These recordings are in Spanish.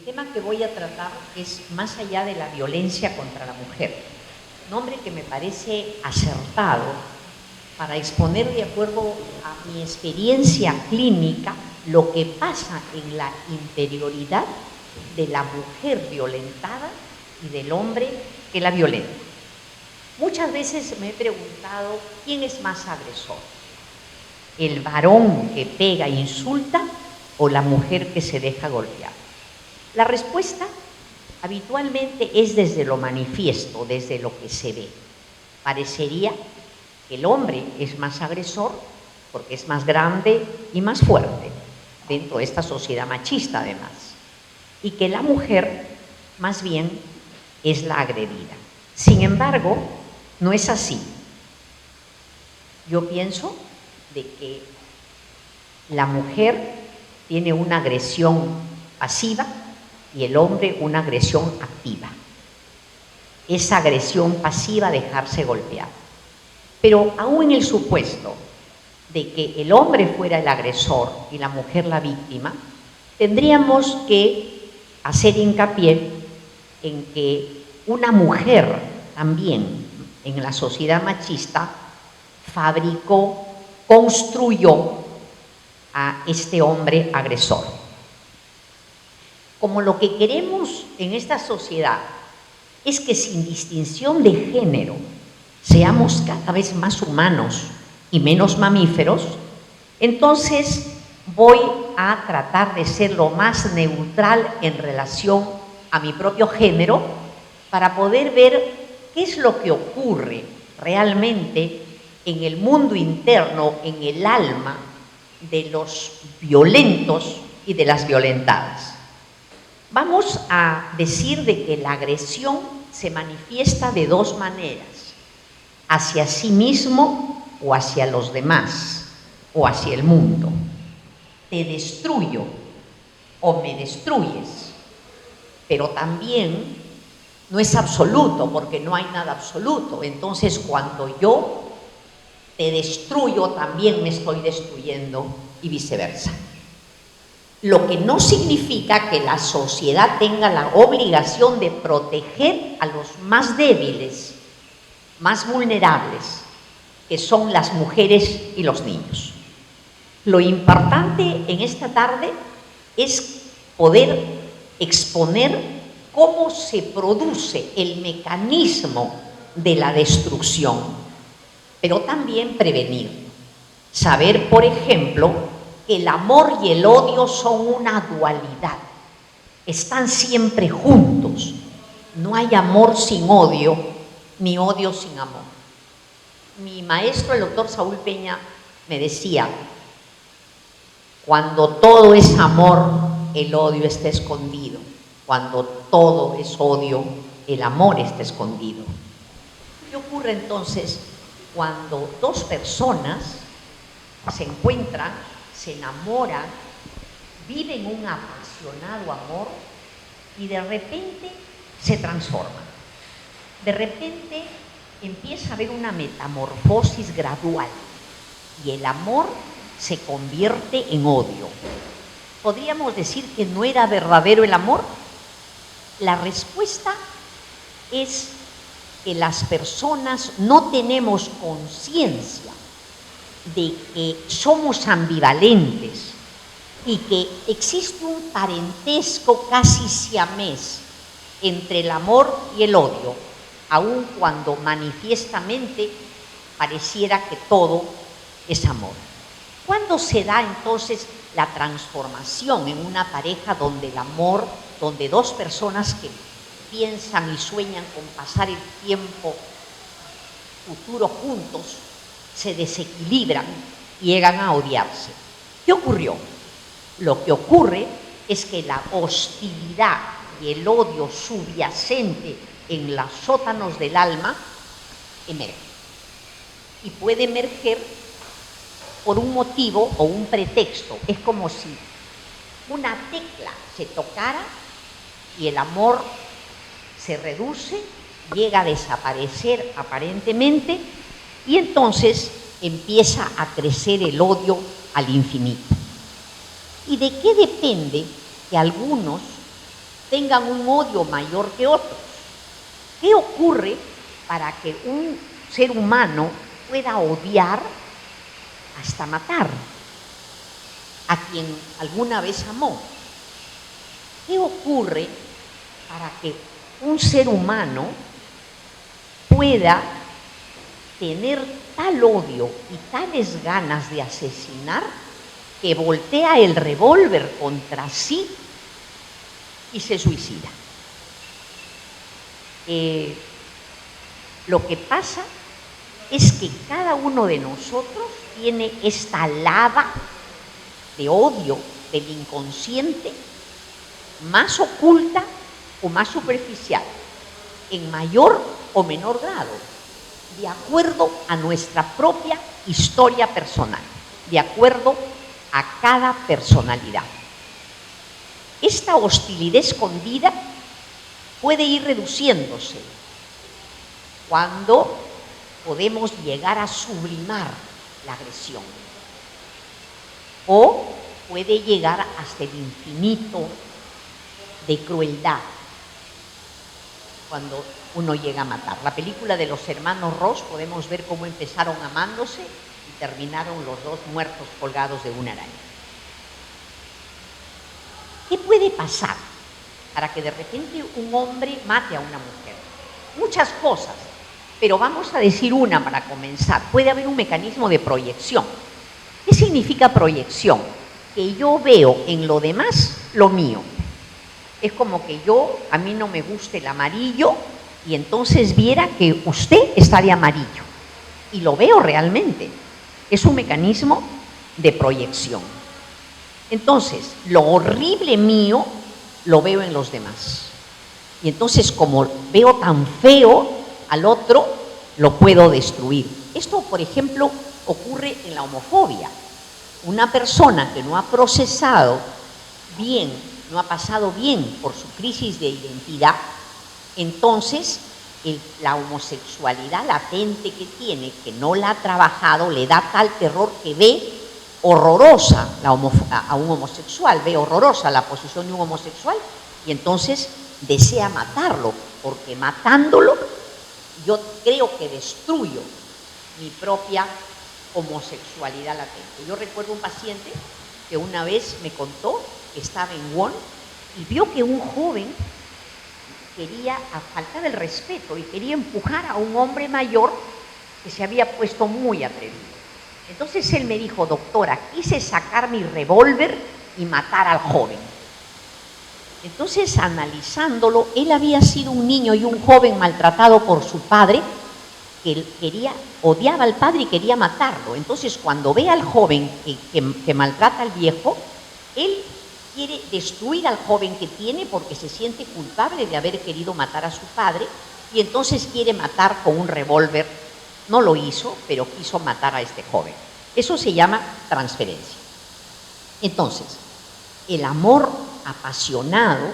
El tema que voy a tratar es más allá de la violencia contra la mujer. Nombre que me parece acertado para exponer de acuerdo a mi experiencia clínica lo que pasa en la interioridad de la mujer violentada y del hombre que la violenta. Muchas veces me he preguntado, ¿quién es más agresor? ¿El varón que pega e insulta o la mujer que se deja golpear? La respuesta habitualmente es desde lo manifiesto, desde lo que se ve. Parecería que el hombre es más agresor porque es más grande y más fuerte dentro de esta sociedad machista además, y que la mujer más bien es la agredida. Sin embargo, no es así. Yo pienso de que la mujer tiene una agresión pasiva y el hombre una agresión activa. Esa agresión pasiva, dejarse golpear. Pero aún en el supuesto de que el hombre fuera el agresor y la mujer la víctima, tendríamos que hacer hincapié en que una mujer también en la sociedad machista fabricó, construyó a este hombre agresor. Como lo que queremos en esta sociedad es que sin distinción de género seamos cada vez más humanos y menos mamíferos, entonces voy a tratar de ser lo más neutral en relación a mi propio género para poder ver qué es lo que ocurre realmente en el mundo interno, en el alma de los violentos y de las violentadas. Vamos a decir de que la agresión se manifiesta de dos maneras: hacia sí mismo o hacia los demás o hacia el mundo. Te destruyo o me destruyes, pero también no es absoluto porque no hay nada absoluto. Entonces, cuando yo te destruyo, también me estoy destruyendo y viceversa. Lo que no significa que la sociedad tenga la obligación de proteger a los más débiles, más vulnerables, que son las mujeres y los niños. Lo importante en esta tarde es poder exponer cómo se produce el mecanismo de la destrucción, pero también prevenir. Saber, por ejemplo, que el amor y el odio son una dualidad, están siempre juntos. No hay amor sin odio, ni odio sin amor. Mi maestro, el doctor Saúl Peña, me decía: cuando todo es amor, el odio está escondido. Cuando todo es odio, el amor está escondido. ¿Qué ocurre entonces cuando dos personas se encuentran, se enamoran, viven un apasionado amor y de repente se transforman? De repente empieza a haber una metamorfosis gradual y el amor se convierte en odio. ¿Podríamos decir que no era verdadero el amor? La respuesta es que las personas no tenemos conciencia de que somos ambivalentes y que existe un parentesco casi siamés entre el amor y el odio, aun cuando manifiestamente pareciera que todo es amor. ¿Cuándo se da entonces la transformación en una pareja donde el amor, donde dos personas que piensan y sueñan con pasar el tiempo futuro juntos, se desequilibran y llegan a odiarse? ¿Qué ocurrió? Lo que ocurre es que la hostilidad y el odio subyacente en los sótanos del alma emerge. Y puede emerger por un motivo o un pretexto. Es como si una tecla se tocara y el amor se reduce, llega a desaparecer aparentemente, y entonces empieza a crecer el odio al infinito. ¿Y de qué depende que algunos tengan un odio mayor que otros. ¿Qué ocurre para que un ser humano pueda odiar hasta matar a quien alguna vez amó? ¿Qué ocurre para que un ser humano pueda tener tal odio y tales ganas de asesinar que voltea el revólver contra sí y se suicida? Lo que pasa es que cada uno de nosotros tiene esta lava de odio del inconsciente más oculta o más superficial, en mayor o menor grado, de acuerdo a nuestra propia historia personal, de acuerdo a cada personalidad. Esta hostilidad escondida puede ir reduciéndose cuando podemos llegar a sublimar la agresión, o puede llegar hasta el infinito de crueldad cuando uno llega a matar. La película de los hermanos Ross, podemos ver cómo empezaron amándose y terminaron los dos muertos colgados de una araña. ¿Qué puede pasar para que de repente un hombre mate a una mujer? Muchas cosas, pero vamos a decir una para comenzar. Puede haber un mecanismo de proyección. ¿Qué significa proyección? Que yo veo en lo demás lo mío. Es como que a mí no me gusta el amarillo y entonces viera que usted está de amarillo. Y lo veo realmente. Es un mecanismo de proyección. Entonces, lo horrible mío lo veo en los demás. Y entonces, como veo tan feo al otro, lo puedo destruir. Esto, por ejemplo, ocurre en la homofobia. Una persona que no ha procesado bien, no ha pasado bien por su crisis de identidad, entonces la homosexualidad latente que tiene, que no la ha trabajado, le da tal terror que ve horrorosa a un homosexual, ve horrorosa la posición de un homosexual y entonces desea matarlo, porque matándolo yo creo que destruyo mi propia homosexualidad latente. Yo recuerdo un paciente que una vez me contó que estaba en Won y vio que un joven quería faltar el respeto y quería empujar a un hombre mayor que se había puesto muy atrevido. Entonces él me dijo: doctora, quise sacar mi revólver y matar al joven. Entonces, analizándolo, él había sido un niño y un joven maltratado por su padre, que odiaba al padre y quería matarlo. Entonces, cuando ve al joven que maltrata al viejo, él quiere destruir al joven que tiene porque se siente culpable de haber querido matar a su padre y entonces quiere matar con un revólver. No lo hizo, pero quiso matar a este joven. Eso se llama transferencia. Entonces, el amor apasionado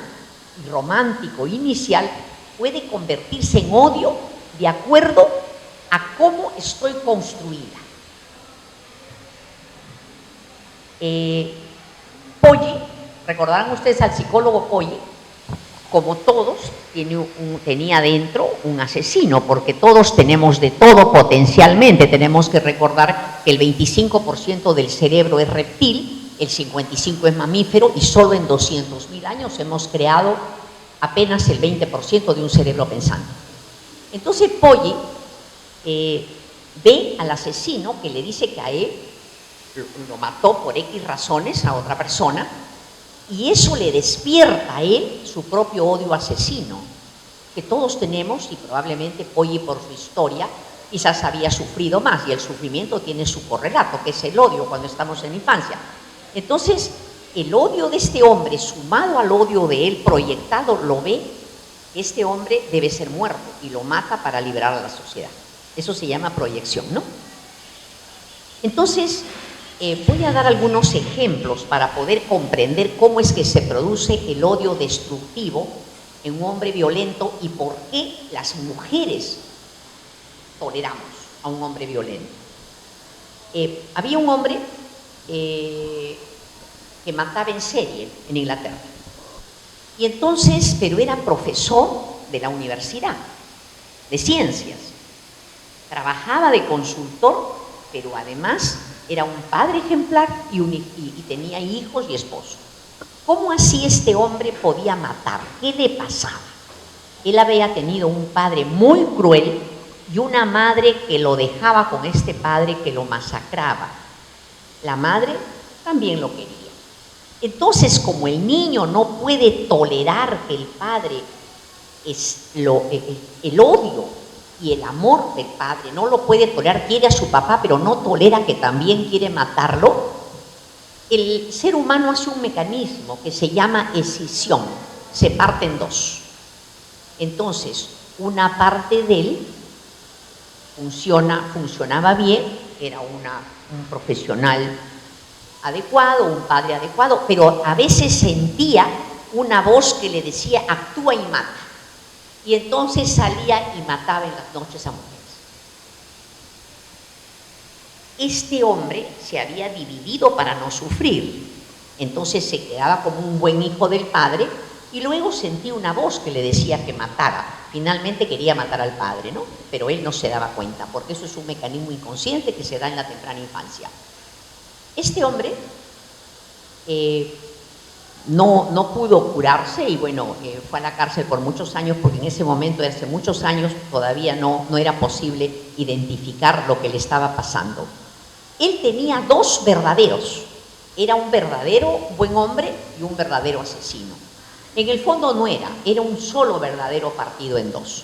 y romántico inicial puede convertirse en odio de acuerdo a cómo estoy construida. Poggi, recordarán ustedes al psicólogo Poggi, como todos, tenía dentro un asesino, porque todos tenemos de todo potencialmente. Tenemos que recordar que el 25% del cerebro es reptil, el 55% es mamífero y solo en 200.000 años hemos creado apenas el 20% de un cerebro pensante. Entonces Poggi ve al asesino que le dice que a él lo mató por X razones a otra persona, y eso le despierta a él su propio odio asesino, que todos tenemos, y probablemente Poggi, por su historia, quizás había sufrido más, y el sufrimiento tiene su correlato, que es el odio cuando estamos en la infancia. Entonces, el odio de este hombre, sumado al odio de él proyectado, lo ve que este hombre debe ser muerto y lo mata para liberar a la sociedad. Eso se llama proyección, ¿no? Entonces, voy a dar algunos ejemplos para poder comprender cómo es que se produce el odio destructivo en un hombre violento y por qué las mujeres toleramos a un hombre violento. Había un hombre que mataba en serie en Inglaterra. Y entonces, pero era profesor de la universidad, de ciencias. Trabajaba de consultor, pero además era un padre ejemplar y tenía hijos y esposo. ¿Cómo así este hombre podía matar? ¿Qué le pasaba? Él había tenido un padre muy cruel y una madre que lo dejaba con este padre que lo masacraba. La madre también lo quería. Entonces, como el niño no puede tolerar que el padre el odio y el amor del padre, no lo puede tolerar, quiere a su papá, pero no tolera que también quiere matarlo, el ser humano hace un mecanismo que se llama escisión, se parte en dos. Entonces, una parte de él funcionaba bien, era un profesional adecuado, un padre adecuado, pero a veces sentía una voz que le decía, actúa y mata. Y entonces salía y mataba en las noches a mujeres. Este hombre se había dividido para no sufrir, entonces se quedaba como un buen hijo del padre y luego sentía una voz que le decía que matara. Finalmente quería matar al padre, ¿no? Pero él no se daba cuenta, porque eso es un mecanismo inconsciente que se da en la temprana infancia. Este hombre no pudo curarse y bueno, fue a la cárcel por muchos años, porque en ese momento, hace muchos años, todavía no era posible identificar lo que le estaba pasando. Él tenía dos verdaderos, era un verdadero buen hombre y un verdadero asesino. En el fondo no era un solo verdadero partido en dos.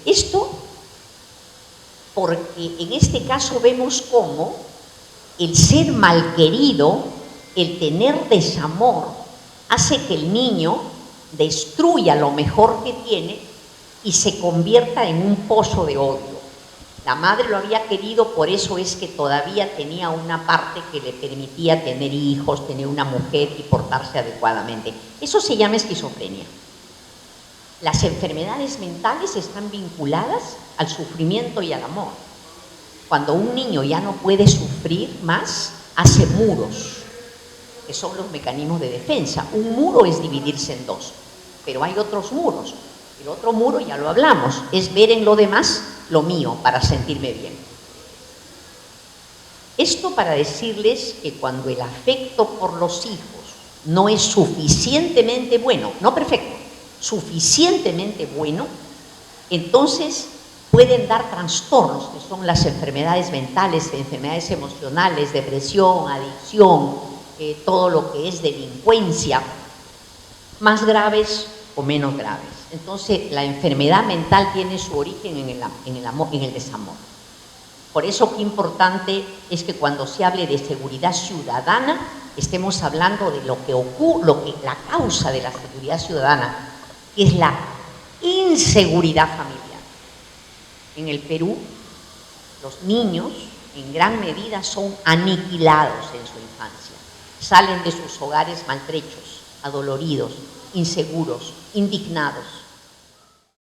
Esto porque en este caso vemos cómo el ser malquerido, el tener desamor, hace que el niño destruya lo mejor que tiene y se convierta en un pozo de odio. La madre lo había querido, por eso es que todavía tenía una parte que le permitía tener hijos, tener una mujer y portarse adecuadamente. Eso se llama esquizofrenia. Las enfermedades mentales están vinculadas al sufrimiento y al amor. Cuando un niño ya no puede sufrir más, hace muros, que son los mecanismos de defensa. Un muro es dividirse en dos, pero hay otros muros. El otro muro, ya lo hablamos, es ver en lo demás lo mío para sentirme bien. Esto para decirles que cuando el afecto por los hijos no es suficientemente bueno, no perfecto, suficientemente bueno, entonces pueden dar trastornos, que son las enfermedades mentales, enfermedades emocionales, depresión, adicción, todo lo que es delincuencia, más graves o menos graves. Entonces, la enfermedad mental tiene su origen en el amor, en el desamor. Por eso, qué importante es que cuando se hable de seguridad ciudadana, estemos hablando de lo que ocurre, la causa de la seguridad ciudadana, que es la inseguridad familiar. En el Perú, los niños, en gran medida, son aniquilados en su infancia. Salen de sus hogares maltrechos, adoloridos, inseguros, indignados.